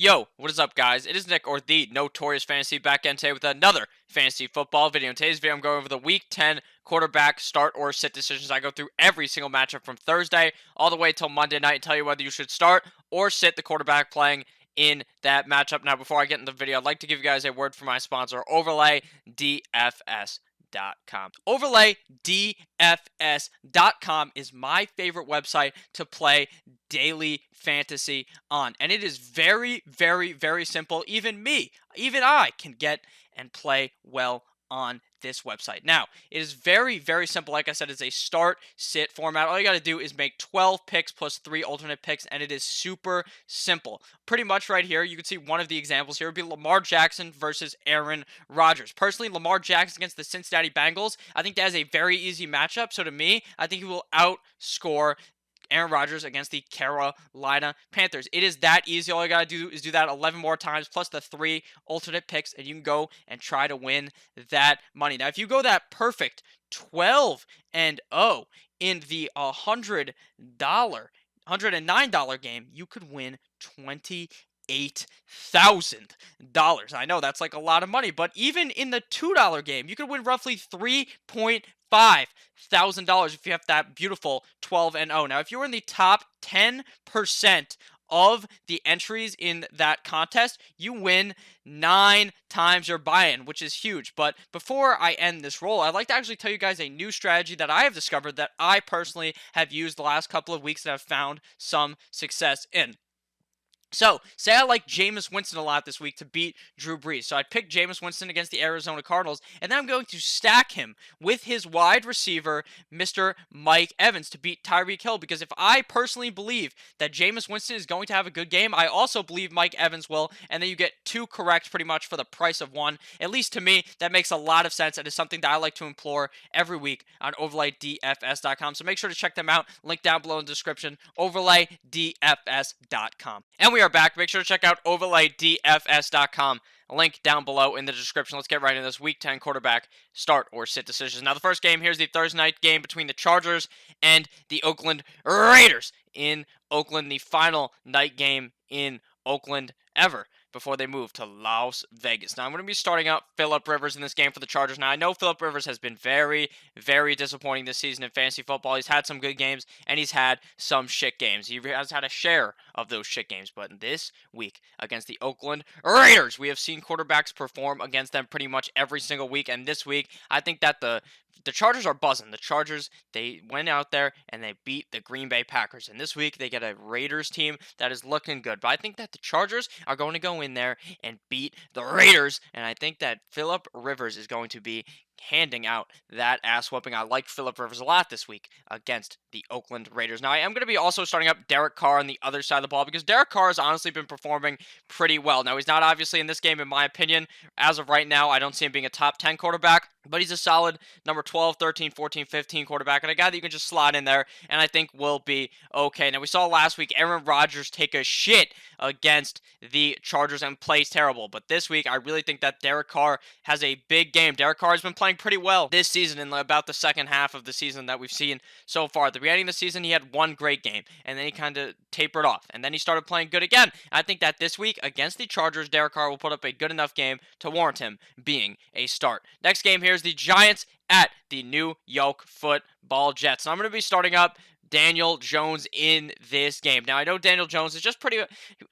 Yo, what is up, guys? It is Nick, or the Notorious Fantasy, back in today with another fantasy football video. In today's video, I'm going over the Week 10 quarterback start or sit decisions. I go through every single matchup from Thursday all the way till Monday night and tell you whether you should start or sit the quarterback playing in that matchup. Now, before I get into the video, I'd like to give you guys a word from my sponsor, OverlayDFS.com. OverlayDFS.com is my favorite website to play daily fantasy on, and it is very, very, very simple. Even I can get and play well on this website. Now, it is very, very simple. Like I said, it's a start sit format. All you got to do is make 12 picks plus 3 alternate picks, and it is super simple. Pretty much right here, you can see one of the examples here would be Lamar Jackson versus Aaron Rodgers. Personally, Lamar Jackson against the Cincinnati Bengals, I think that is a very easy matchup. So to me, I think he will outscore Aaron Rodgers against the Carolina Panthers. It is that easy. All you got to do is do that 11 more times plus the 3 alternate picks, and you can go and try to win that money. Now, if you go that perfect 12-0 in the $109 game, you could win $28,000. I know that's like a lot of money, but even in the $2 game, you could win roughly $3,500 if you have that beautiful 12-0. Now, if you're in the top 10% of the entries in that contest, you win 9 times your buy-in, which is huge. But before I end this roll, I'd like to actually tell you guys a new strategy that I have discovered that I personally have used the last couple of weeks and have found some success in. So, say I like Jameis Winston a lot this week to beat Drew Brees. So I picked Jameis Winston against the Arizona Cardinals, and then I'm going to stack him with his wide receiver, Mr. Mike Evans, to beat Tyreek Hill. Because if I personally believe that Jameis Winston is going to have a good game, I also believe Mike Evans will, and then you get 2 correct pretty much for the price of 1. At least to me, that makes a lot of sense, and is something that I like to implore every week on OverlayDFS.com. So make sure to check them out. Link down below in the description, OverlayDFS.com. And we are back. Make sure to check out OverlayDFS.com. Link down below in the description. Let's get right into this Week 10 quarterback start or sit decisions. Now, the first game, here's the Thursday night game between the Chargers and the Oakland Raiders in Oakland, the final night game in Oakland ever before they move to Las Vegas. Now, I'm going to be starting out Phillip Rivers in this game for the Chargers. Now, I know Phillip Rivers has been very, very disappointing this season in fantasy football. He's had some good games, and he's had some shit games. He has had a share of those shit games. But this week, against the Oakland Raiders, we have seen quarterbacks perform against them pretty much every single week. And this week, I think that the Chargers are buzzing. The Chargers, they went out there and they beat the Green Bay Packers. And this week, they get a Raiders team that is looking good. But I think that the Chargers are going to go in there and beat the Raiders. And I think that Phillip Rivers is going to be handing out that ass whooping. I like Phillip Rivers a lot this week against the Oakland Raiders. Now, I am going to be also starting up Derek Carr on the other side of the ball because Derek Carr has honestly been performing pretty well. Now, he's not obviously in this game, in my opinion. As of right now, I don't see him being a top 10 quarterback, but he's a solid number 12, 13, 14, 15 quarterback, and a guy that you can just slot in there, and I think will be okay. Now, we saw last week Aaron Rodgers take a shit against the Chargers and plays terrible, but this week, I really think that Derek Carr has a big game. Derek Carr has been playing pretty well this season in about the second half of the season that we've seen so far. At the beginning of the season, he had one great game, and then he kind of tapered off, and then he started playing good again. I think that this week, against the Chargers, Derek Carr will put up a good enough game to warrant him being a start. Next game here is the Giants at the New York Football Jets. Now, I'm going to be starting up Daniel Jones in this game. Now, I know Daniel Jones is just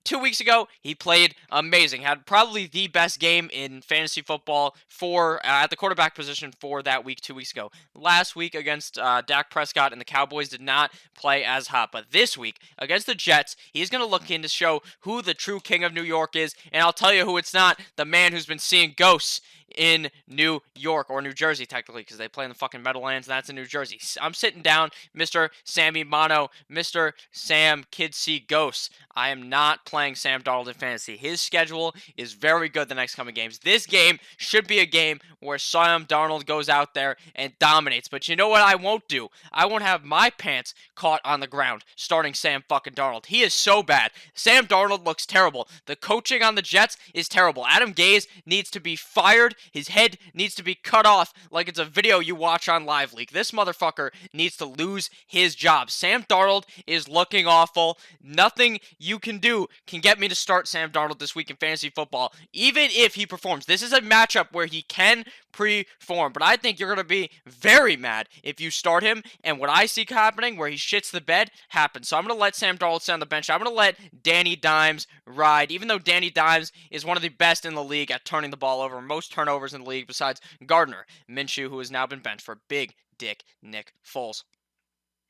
2 weeks ago, he played amazing. Had probably the best game in fantasy football for at the quarterback position for that week 2 weeks ago. Last week against Dak Prescott and the Cowboys did not play as hot. But this week against the Jets, he's going to look in to show who the true king of New York is. And I'll tell you who it's not. The man who's been seeing ghosts in New York, or New Jersey technically, because they play in the fucking Meadowlands, and that's in New Jersey. I'm sitting down Mr. Sammy Mono, Mr. Sam Kids See Ghosts. I am not playing Sam Darnold in fantasy. His schedule is very good the next coming games. This game should be a game where Sam Darnold goes out there and dominates. But you know what I won't do? I won't have my pants caught on the ground starting Sam fucking Darnold. He is so bad. Sam Darnold looks terrible. The coaching on the Jets is terrible. Adam Gase needs to be fired his head needs to be cut off like it's a video you watch on Live Leak. This motherfucker needs to lose his job. Sam Darnold is looking awful. Nothing you can do can get me to start Sam Darnold this week in fantasy football, even if he performs. This is a matchup where he can perform, but I think you're going to be very mad if you start him, and what I see happening where he shits the bed happens. So I'm going to let Sam Darnold sit on the bench. I'm going to let Danny Dimes ride, even though Danny Dimes is one of the best in the league at turning the ball over, most turnovers in the league besides Gardner Minshew, who has now been benched for big dick Nick Foles.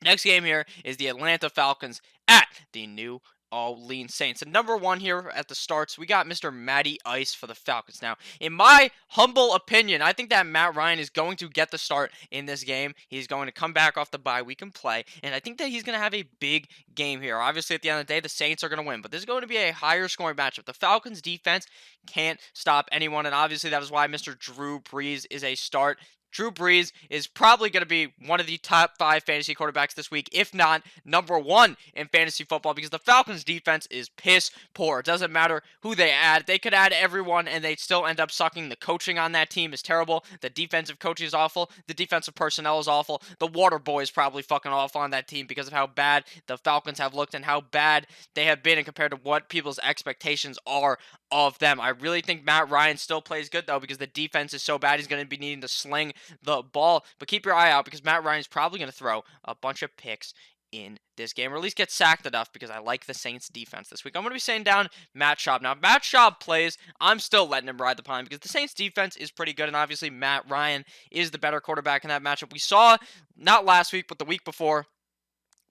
Next game here is the Atlanta Falcons at the New Orleans Saints. And number one here at the starts, we got Mr. Matty Ice for the Falcons. Now, in my humble opinion, I think that Matt Ryan is going to get the start in this game. He's going to come back off the bye week and play. And I think that he's going to have a big game here. Obviously, at the end of the day, the Saints are going to win. But this is going to be a higher scoring matchup. The Falcons defense can't stop anyone. And obviously, that is why Mr. Drew Brees is a start. Drew Brees is probably going to be one of the top 5 fantasy quarterbacks this week, if not number 1 in fantasy football, because the Falcons' defense is piss poor. It doesn't matter who they add. They could add everyone, and they'd still end up sucking. The coaching on that team is terrible. The defensive coaching is awful. The defensive personnel is awful. The water boy is probably fucking awful on that team because of how bad the Falcons have looked and how bad they have been compared to what people's expectations are of them. I really think Matt Ryan still plays good, though, because the defense is so bad he's going to be needing to sling the ball. But keep your eye out because Matt Ryan is probably going to throw a bunch of picks in this game, or at least get sacked enough, because I like the Saints defense this week. I'm going to be saying down Matt Schaub. Now, if Matt Schaub plays, I'm still letting him ride the pine because the Saints defense is pretty good, and obviously Matt Ryan is the better quarterback in that matchup. We saw, not last week, but the week before,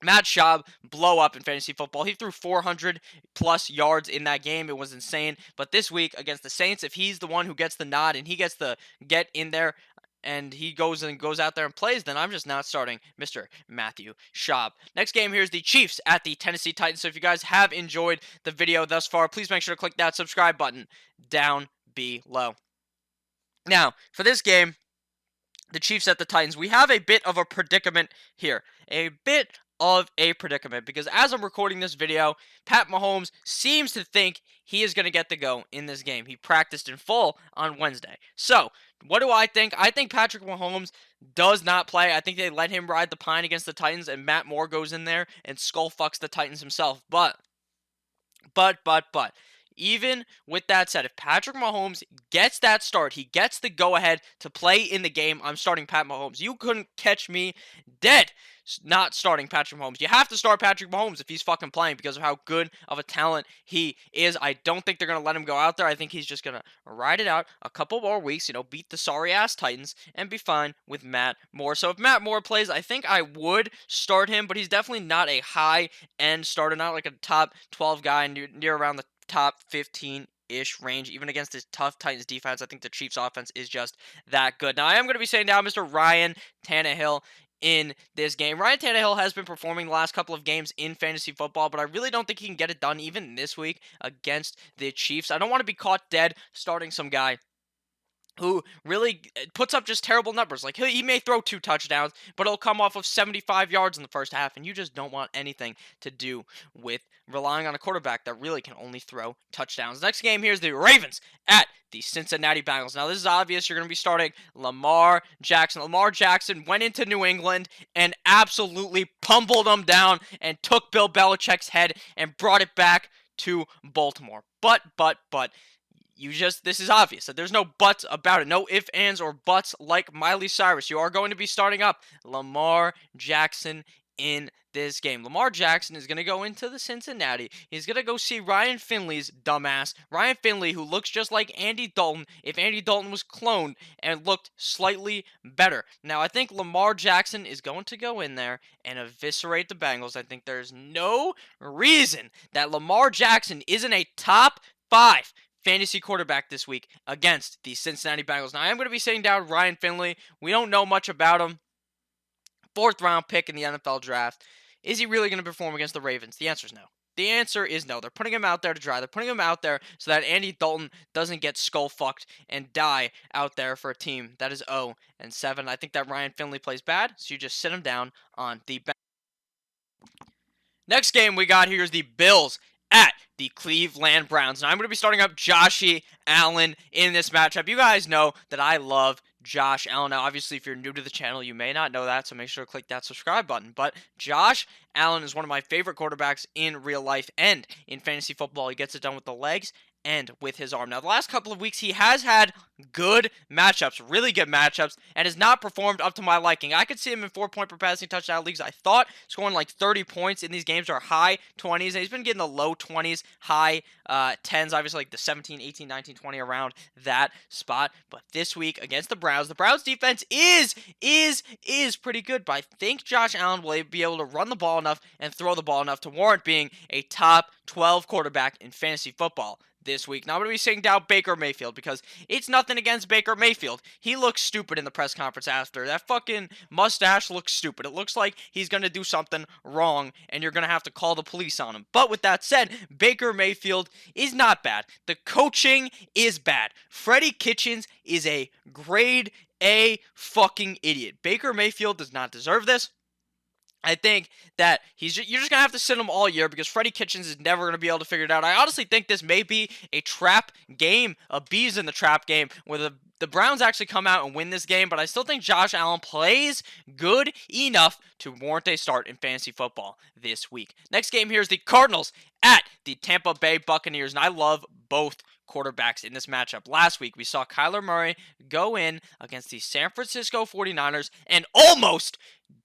Matt Schaub blow up in fantasy football. He threw 400 plus yards in that game. It was insane. But this week against the Saints, if he's the one who gets the nod and he gets the get in there and he goes out there and plays, then I'm just not starting Mr. Matthew Schaub. Next game here is the Chiefs at the Tennessee Titans. So if you guys have enjoyed the video thus far, please make sure to click that subscribe button down below. Now, for this game, the Chiefs at the Titans, we have a bit of a predicament here. A bit of a predicament because as I'm recording this video, Pat Mahomes seems to think he is going to get the go in this game. He practiced in full on Wednesday. So, what do I think? I think Patrick Mahomes does not play. I think they let him ride the pine against the Titans, and Matt Moore goes in there and skull fucks the Titans himself. But, even with that said, if Patrick Mahomes gets that start, he gets the go-ahead to play in the game, I'm starting Pat Mahomes. You couldn't catch me dead not starting Patrick Mahomes. You have to start Patrick Mahomes if he's fucking playing because of how good of a talent he is. I don't think they're going to let him go out there. I think he's just going to ride it out a couple more weeks, beat the sorry-ass Titans, and be fine with Matt Moore. So if Matt Moore plays, I think I would start him, but he's definitely not a high-end starter, not like a top 12 guy near around the top 15-ish range, even against this tough Titans defense. I think the Chiefs offense is just that good. Now, I am going to be saying now Mr. Ryan Tannehill in this game. Ryan Tannehill has been performing the last couple of games in fantasy football, but I really don't think he can get it done even this week against the Chiefs. I don't want to be caught dead starting some guy who really puts up just terrible numbers. Like, he may throw 2 touchdowns, but he'll come off of 75 yards in the first half, and you just don't want anything to do with relying on a quarterback that really can only throw touchdowns. Next game here is the Ravens at the Cincinnati Bengals. Now, this is obvious. You're going to be starting Lamar Jackson. Lamar Jackson went into New England and absolutely pummeled them down and took Bill Belichick's head and brought it back to Baltimore. But, this is obvious that there's no buts about it. No ifs, ands, or buts like Miley Cyrus. You are going to be starting up Lamar Jackson in this game. Lamar Jackson is going to go into the Cincinnati. He's going to go see Ryan Finley's dumbass. Ryan Finley, who looks just like Andy Dalton if Andy Dalton was cloned and looked slightly better. Now, I think Lamar Jackson is going to go in there and eviscerate the Bengals. I think there's no reason that Lamar Jackson isn't a top 5 fantasy quarterback this week against the Cincinnati Bengals. Now, I am going to be sitting down Ryan Finley. We don't know much about him. 4th round pick in the NFL draft. Is he really going to perform against the Ravens? The answer is no. The answer is no. They're putting him out there to dry. They're putting him out there so that Andy Dalton doesn't get skull fucked and die out there for a team that is 0-7. I think that Ryan Finley plays bad, so you just sit him down on the bench. Next game we got here is the Bills at the Cleveland Browns. And I'm going to be starting up Joshy Allen in this matchup. You guys know that I love Josh Allen. Now, obviously, if you're new to the channel, you may not know that, so make sure to click that subscribe button. But Josh Allen is one of my favorite quarterbacks in real life and in fantasy football. He gets it done with the legs and with his arm. Now, the last couple of weeks, he has had good matchups, really good matchups, and has not performed up to my liking. I could see him in 4-point per passing touchdown leagues. I thought scoring like 30 points in these games are high 20s, and he's been getting the low 20s, high 10s, obviously like the 17, 18, 19, 20 around that spot. But this week against the Browns defense is pretty good, but I think Josh Allen will be able to run the ball enough and throw the ball enough to warrant being a top 12 quarterback in fantasy football this week. Now I'm going to be sitting down Baker Mayfield because it's nothing against Baker Mayfield. He looks stupid in the press conference after. That fucking mustache looks stupid. It looks like he's going to do something wrong and you're going to have to call the police on him. But with that said, Baker Mayfield is not bad. The coaching is bad. Freddie Kitchens is a grade A fucking idiot. Baker Mayfield does not deserve this. I think that you're just going to have to sit him all year because Freddie Kitchens is never going to be able to figure it out. I honestly think this may be a trap game, a bees in the trap game, where the Browns actually come out and win this game, but I still think Josh Allen plays good enough to warrant a start in fantasy football this week. Next game here is the Cardinals at the Tampa Bay Buccaneers, and I love both quarterbacks in this matchup. Last week, we saw Kyler Murray go in against the San Francisco 49ers and almost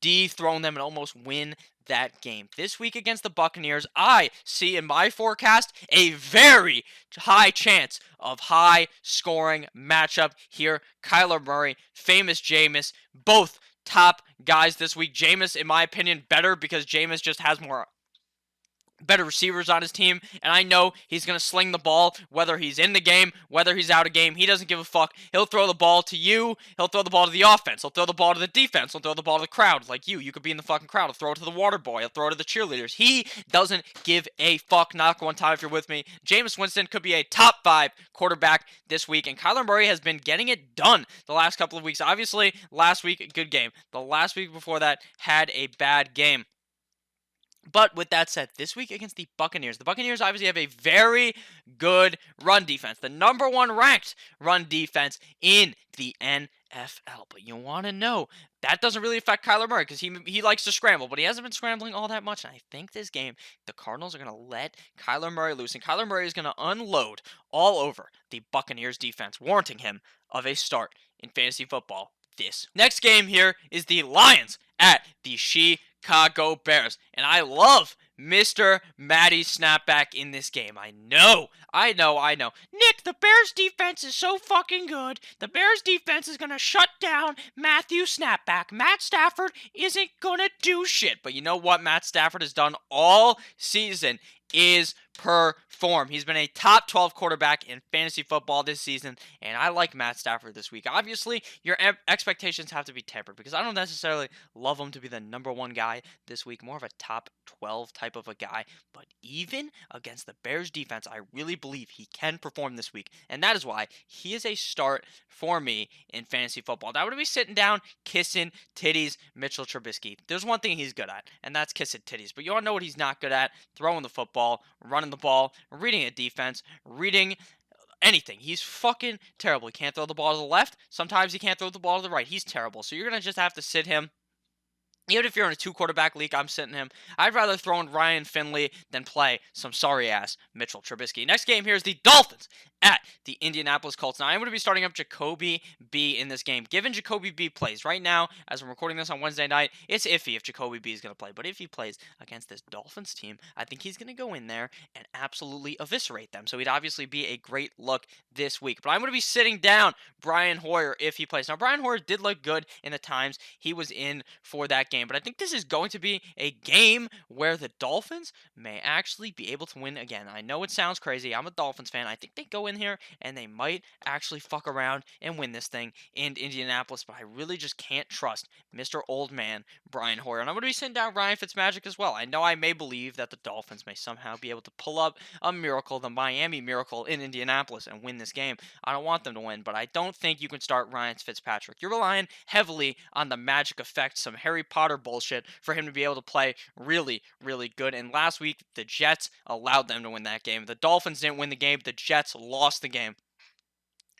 dethrone them and almost win that game. This week against the Buccaneers, I see in my forecast a very high chance of high-scoring matchup here. Kyler Murray, famous Jameis, both top guys this week. Jameis, in my opinion, better because Jameis just has better receivers on his team, and I know he's going to sling the ball, whether he's in the game, whether he's out of game. He doesn't give a fuck. He'll throw the ball to you. He'll throw the ball to the offense. He'll throw the ball to the defense. He'll throw the ball to the crowd, like you. You could be in the fucking crowd. He'll throw it to the water boy. He'll throw it to the cheerleaders. He doesn't give a fuck. Knock one time if you're with me. Jameis Winston could be a top 5 quarterback this week, and Kyler Murray has been getting it done the last couple of weeks. Obviously, last week, good game. The last week before that had a bad game. But with that said, this week against the Buccaneers obviously have a very good run defense. The number 1 ranked run defense in the NFL. But you want to know, that doesn't really affect Kyler Murray because he likes to scramble, but he hasn't been scrambling all that much. And I think this game, the Cardinals are going to let Kyler Murray loose, and Kyler Murray is going to unload all over the Buccaneers defense, warranting him of a start in fantasy football this. Next game here is the Lions at the Chicago Bears. And I love Mr. Matty Snapback in this game. I know. Nick, the Bears defense is so fucking good. The Bears defense is going to shut down Matthew Snapback. Matt Stafford isn't going to do shit. But you know what Matt Stafford has done all season is perform. He's been a top 12 quarterback in fantasy football this season, and I like Matt Stafford this week. Obviously, your expectations have to be tempered because I don't necessarily love him to be the number 1 guy this week, more of a top 12 type of a guy, but even against the Bears defense, I really believe he can perform this week, and that is why he is a start for me in fantasy football. Now, I would be sitting down, kissing titties Mitchell Trubisky. There's one thing he's good at, and that's kissing titties, but you all know what he's not good at? Throwing the football, running the ball, reading a defense, reading anything. He's fucking terrible. He can't throw the ball to the left. Sometimes he can't throw the ball to the right. He's terrible. So you're going to just have to sit him. Even if you're in a 2-quarterback league, I'm sitting him. I'd rather throw in Ryan Finley than play some sorry-ass Mitchell Trubisky. Next game here is the Dolphins at the Indianapolis Colts. Now, I'm going to be starting up Jacoby B in this game. Given Jacoby B plays right now, as I'm recording this on Wednesday night, it's iffy if Jacoby B is going to play. But if he plays against this Dolphins team, I think he's going to go in there and absolutely eviscerate them. So he'd obviously be a great look this week. But I'm going to be sitting down Brian Hoyer if he plays. Now, Brian Hoyer did look good in the times he was in for that game, but I think this is going to be a game where the Dolphins may actually be able to win again. I know it sounds crazy. I'm a Dolphins fan. I think they go in here and they might actually fuck around and win this thing in Indianapolis, but I really just can't trust Mr. Old Man Brian Hoyer. And I'm going to be sitting down Ryan Fitzmagic as well. I know I may believe that the Dolphins may somehow be able to pull up a miracle, the Miami Miracle in Indianapolis, and win this game. I don't want them to win, but I don't think you can start Ryan Fitzpatrick. You're relying heavily on the magic effect, some Harry Potter fodder bullshit for him to be able to play really, really good. And last week, the Jets allowed them to win that game. The Dolphins didn't win the game. The Jets lost the game.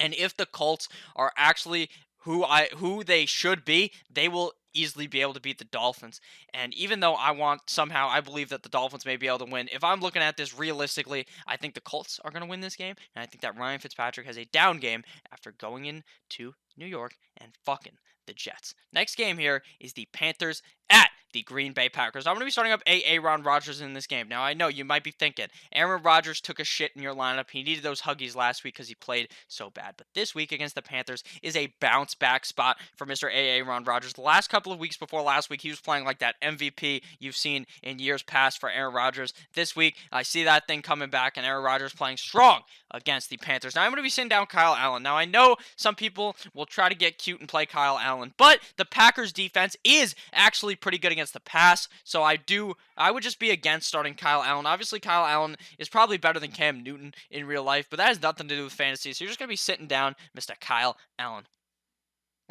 And if the Colts are actually who they should be, they will easily be able to beat the Dolphins. And even though I believe that the Dolphins may be able to win, if I'm looking at this realistically, I think the Colts are going to win this game, and I think that Ryan Fitzpatrick has a down game after going into New York and fucking the Jets. Next game here is the Panthers at the Green Bay Packers. I'm going to be starting up Aaron Rodgers in this game. Now, I know you might be thinking, Aaron Rodgers took a shit in your lineup. He needed those huggies last week because he played so bad. But this week against the Panthers is a bounce back spot for Mr. Aaron Rodgers. The last couple of weeks before last week, he was playing like that MVP you've seen in years past for Aaron Rodgers. This week, I see that thing coming back, and Aaron Rodgers playing strong against the Panthers. Now, I'm going to be sitting down Kyle Allen. Now, I know some people will try to get cute and play Kyle Allen, but the Packers defense is actually pretty good against the pass, so I would just be against starting Kyle Allen. Obviously, Kyle Allen is probably better than Cam Newton in real life, but that has nothing to do with fantasy, so you're just going to be sitting down Mr. Kyle Allen.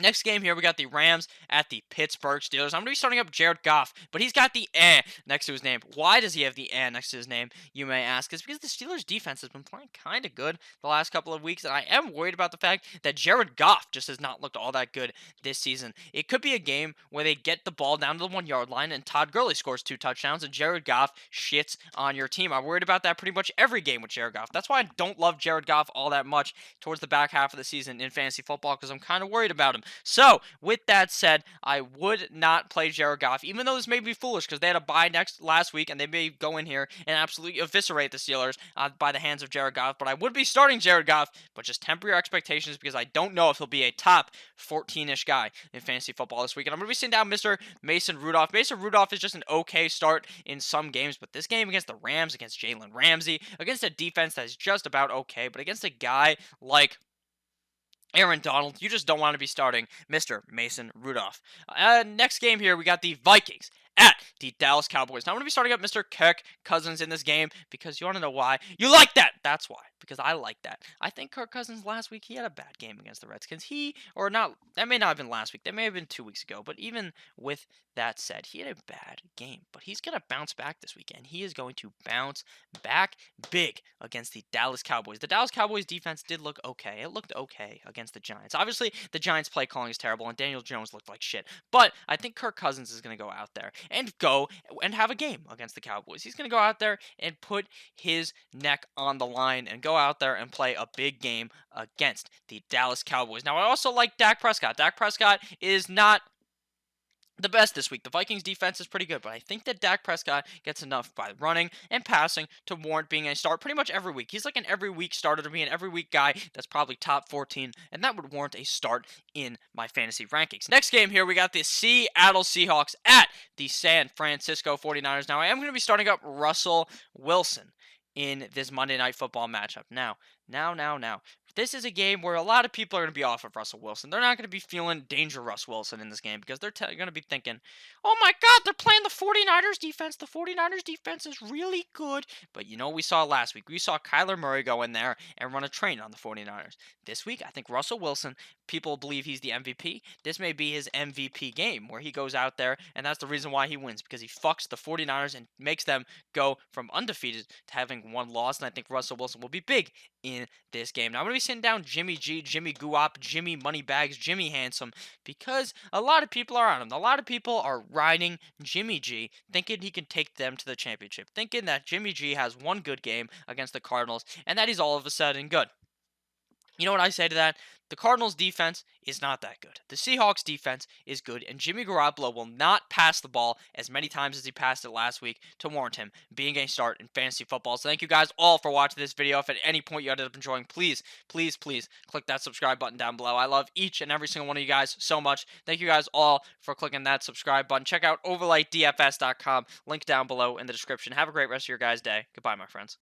Next game here, we got the Rams at the Pittsburgh Steelers. I'm going to be starting up Jared Goff, but he's got the next to his name. Why does he have the next to his name, you may ask? It's because the Steelers' defense has been playing kind of good the last couple of weeks, and I am worried about the fact that Jared Goff just has not looked all that good this season. It could be a game where they get the ball down to the 1-yard line, and Todd Gurley scores 2 touchdowns, and Jared Goff shits on your team. I'm worried about that pretty much every game with Jared Goff. That's why I don't love Jared Goff all that much towards the back half of the season in fantasy football, because I'm kind of worried about him. So, with that said, I would not play Jared Goff, even though this may be foolish because they had a bye last week, and they may go in here and absolutely eviscerate the Steelers by the hands of Jared Goff. But I would be starting Jared Goff, but just temper your expectations because I don't know if he'll be a top 14-ish guy in fantasy football this week. And I'm going to be sitting down Mr. Mason Rudolph. Mason Rudolph is just an okay start in some games, but this game against the Rams, against Jalen Ramsey, against a defense that's just about okay, but against a guy like Aaron Donald, you just don't want to be starting Mr. Mason Rudolph. Next game here, we got the Vikings at the Dallas Cowboys. Now, I'm going to be starting up Mr. Kirk Cousins in this game because you want to know why. You like that! That's why. Because I like that. I think Kirk Cousins last week, he had a bad game against the Redskins. That may not have been last week. That may have been 2 weeks ago. But even with that said, he had a bad game. But he's going to bounce back this weekend. He is going to bounce back big against the Dallas Cowboys. The Dallas Cowboys defense did look okay. It looked okay against the Giants. Obviously, the Giants' play calling is terrible, and Daniel Jones looked like shit. But I think Kirk Cousins is going to go out there and go and have a game against the Cowboys. He's going to go out there and put his neck on the line and go out there and play a big game against the Dallas Cowboys. Now, I also like Dak Prescott. Dak Prescott is not the best this week. The Vikings defense is pretty good, but I think that Dak Prescott gets enough by running and passing to warrant being a start pretty much every week. He's like an every week starter to me, an every week guy that's probably top 14, and that would warrant a start in my fantasy rankings. Next game here, we got the Seattle Seahawks at the San Francisco 49ers. Now, I am going to be starting up Russell Wilson in this Monday Night Football matchup. Now. This is a game where a lot of people are going to be off of Russell Wilson. They're not going to be feeling danger Russ Wilson in this game because they're going to be thinking, oh my God, they're playing the 49ers defense. The 49ers defense is really good. But you know what we saw last week? We saw Kyler Murray go in there and run a train on the 49ers. This week, I think Russell Wilson, people believe he's the MVP. This may be his MVP game where he goes out there, and that's the reason why he wins, because he fucks the 49ers and makes them go from undefeated to having one loss. And I think Russell Wilson will be big in this game. Now, I'm going to be sitting down Jimmy G, Jimmy Guap, Jimmy Moneybags, Jimmy Handsome, because a lot of people are on him. A lot of people are riding Jimmy G, thinking he can take them to the championship, thinking that Jimmy G has one good game against the Cardinals, and that he's all of a sudden good. You know what I say to that? The Cardinals' defense is not that good. The Seahawks' defense is good, and Jimmy Garoppolo will not pass the ball as many times as he passed it last week to warrant him being a start in fantasy football. So thank you guys all for watching this video. If at any point you ended up enjoying, please click that subscribe button down below. I love each and every single one of you guys so much. Thank you guys all for clicking that subscribe button. Check out overlightdfs.com. Link down below in the description. Have a great rest of your guys' day. Goodbye, my friends.